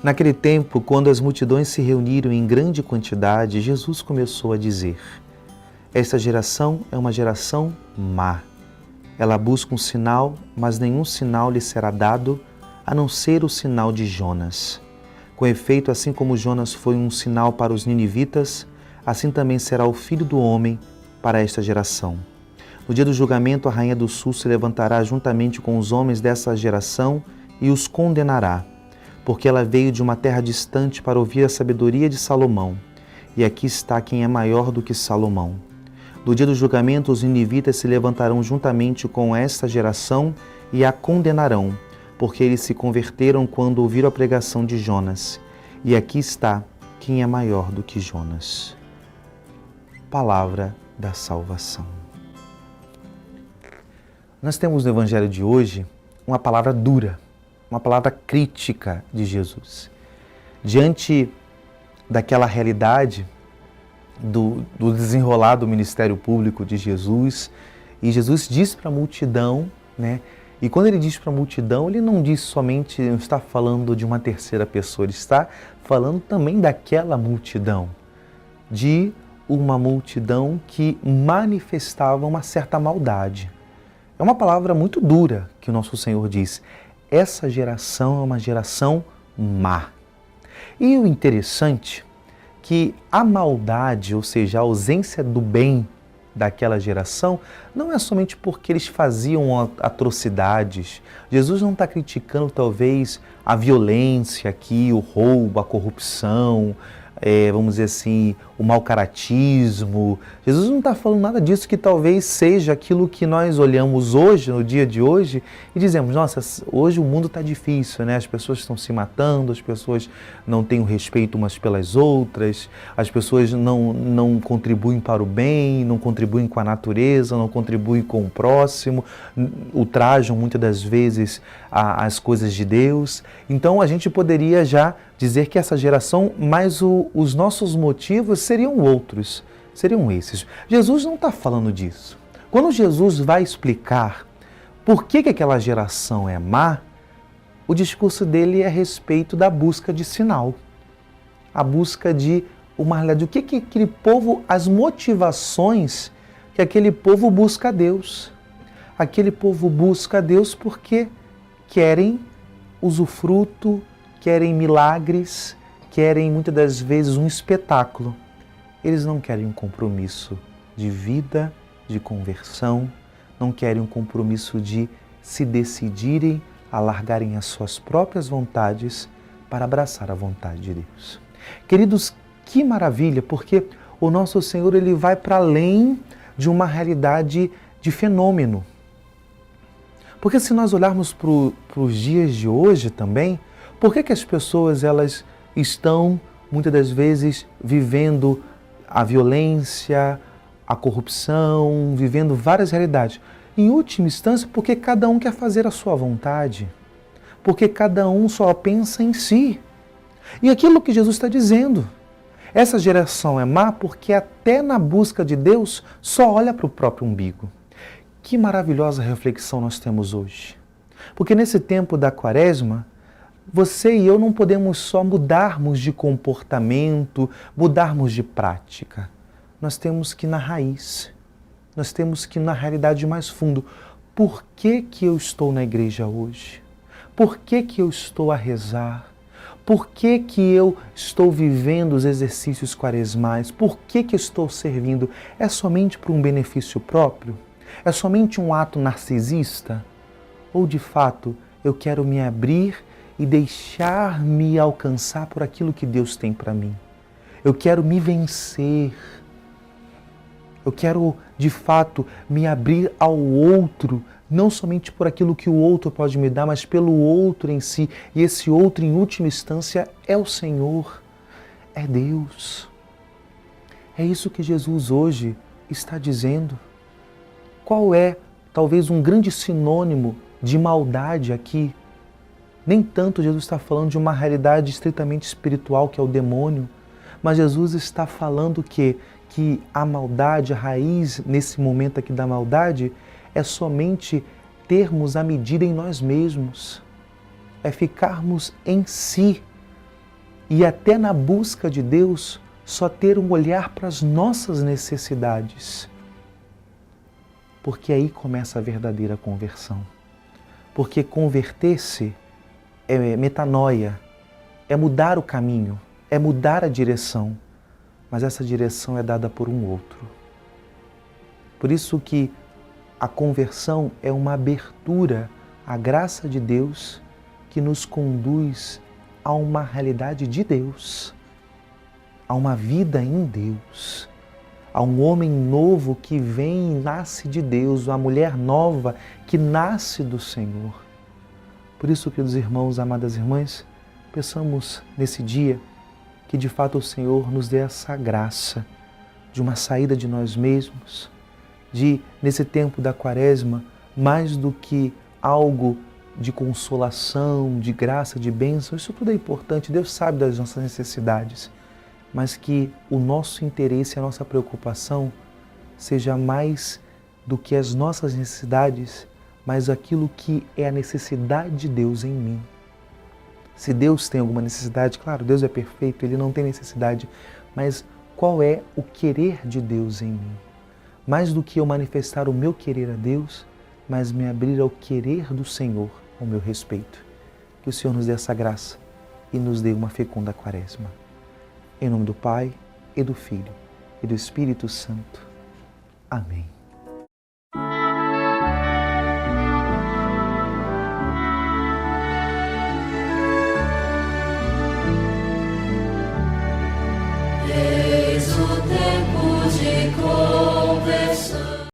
Naquele tempo, quando as multidões se reuniram em grande quantidade, Jesus começou a dizer: esta geração é uma geração má. Ela busca um sinal, mas nenhum sinal lhe será dado, a não ser o sinal de Jonas. Com efeito, assim como Jonas foi um sinal para os ninivitas, assim também será o Filho do Homem para esta geração. No dia do julgamento, a Rainha do Sul se levantará juntamente com os homens dessa geração e os condenará, porque ela veio de uma terra distante para ouvir a sabedoria de Salomão, e aqui está quem é maior do que Salomão. No dia do julgamento, os ninivitas se levantarão juntamente com esta geração e a condenarão, porque eles se converteram quando ouviram a pregação de Jonas, e aqui está quem é maior do que Jonas. Palavra da salvação. Nós temos no Evangelho de hoje uma palavra dura, uma palavra crítica de Jesus. Diante daquela realidade do desenrolar do ministério público de Jesus, e Jesus diz para a multidão, né? E quando ele diz para a multidão, ele não diz somente, não está falando de uma terceira pessoa, ele está falando também daquela multidão, de uma multidão que manifestava uma certa maldade. É uma palavra muito dura que o nosso Senhor diz. Essa geração é uma geração má. E o interessante é que a maldade, ou seja, a ausência do bem daquela geração, não é somente porque eles faziam atrocidades. Jesus não está criticando talvez a violência aqui, o roubo, a corrupção, vamos dizer assim, o mau caratismo. Jesus não está falando nada disso, que talvez seja aquilo que nós olhamos hoje, no dia de hoje, e dizemos, nossa, hoje o mundo está difícil, né? As pessoas estão se matando, as pessoas não têm o respeito umas pelas outras, as pessoas não contribuem para o bem, não contribuem com a natureza, não contribuem com o próximo, ultrajam muitas das vezes as coisas de Deus. Então a gente poderia já dizer que essa geração, mas os nossos motivos seriam outros, seriam esses. Jesus não está falando disso. Quando Jesus vai explicar por que aquela geração é má, o discurso dele é a respeito da busca de sinal, a busca de uma realidade. O que aquele povo, as motivações que aquele povo busca a Deus. Aquele povo busca a Deus porque querem usufruto, querem milagres, querem muitas das vezes um espetáculo. Eles não querem um compromisso de vida, de conversão, não querem um compromisso de se decidirem a largarem as suas próprias vontades para abraçar a vontade de Deus. Queridos, que maravilha, porque o nosso Senhor ele vai para além de uma realidade de fenômeno. Porque se nós olharmos para os dias de hoje também, por que as pessoas elas estão, muitas das vezes, vivendo a violência, a corrupção, vivendo várias realidades? Em última instância, porque cada um quer fazer a sua vontade, porque cada um só pensa em si. E aquilo que Jesus está dizendo, essa geração é má porque até na busca de Deus só olha para o próprio umbigo. Que maravilhosa reflexão nós temos hoje. Porque nesse tempo da Quaresma, você e eu não podemos só mudarmos de comportamento, mudarmos de prática. Nós temos que ir na raiz, nós temos que ir na realidade mais fundo. Por que eu estou na igreja hoje? Por que eu estou a rezar? Por que eu estou vivendo os exercícios quaresmais? Por que eu estou servindo? É somente por um benefício próprio? É somente um ato narcisista? Ou de fato eu quero me abrir e deixar-me alcançar por aquilo que Deus tem para mim? Eu quero me vencer. Eu quero, de fato, me abrir ao outro, não somente por aquilo que o outro pode me dar, mas pelo outro em si. E esse outro, em última instância, é o Senhor, é Deus. É isso que Jesus hoje está dizendo. Qual é, talvez, um grande sinônimo de maldade aqui? Nem tanto Jesus está falando de uma realidade estritamente espiritual, que é o demônio, mas Jesus está falando que a maldade, a raiz nesse momento aqui da maldade, é somente termos a medida em nós mesmos, é ficarmos em si, e até na busca de Deus só ter um olhar para as nossas necessidades. Porque aí começa a verdadeira conversão. Porque converter-se é metanoia, é mudar o caminho, é mudar a direção, mas essa direção é dada por um outro. Por isso que a conversão é uma abertura à graça de Deus que nos conduz a uma realidade de Deus, a uma vida em Deus, a um homem novo que vem e nasce de Deus, uma mulher nova que nasce do Senhor. Por isso, queridos irmãos, amadas irmãs, peçamos nesse dia que de fato o Senhor nos dê essa graça de uma saída de nós mesmos, de, nesse tempo da Quaresma, mais do que algo de consolação, de graça, de bênção, isso tudo é importante, Deus sabe das nossas necessidades, mas que o nosso interesse, a nossa preocupação seja mais do que as nossas necessidades, mas aquilo que é a necessidade de Deus em mim. Se Deus tem alguma necessidade, claro, Deus é perfeito, Ele não tem necessidade, mas qual é o querer de Deus em mim? Mais do que eu manifestar o meu querer a Deus, mas me abrir ao querer do Senhor ao meu respeito. Que o Senhor nos dê essa graça e nos dê uma fecunda Quaresma. Em nome do Pai, e do Filho, e do Espírito Santo. Amém.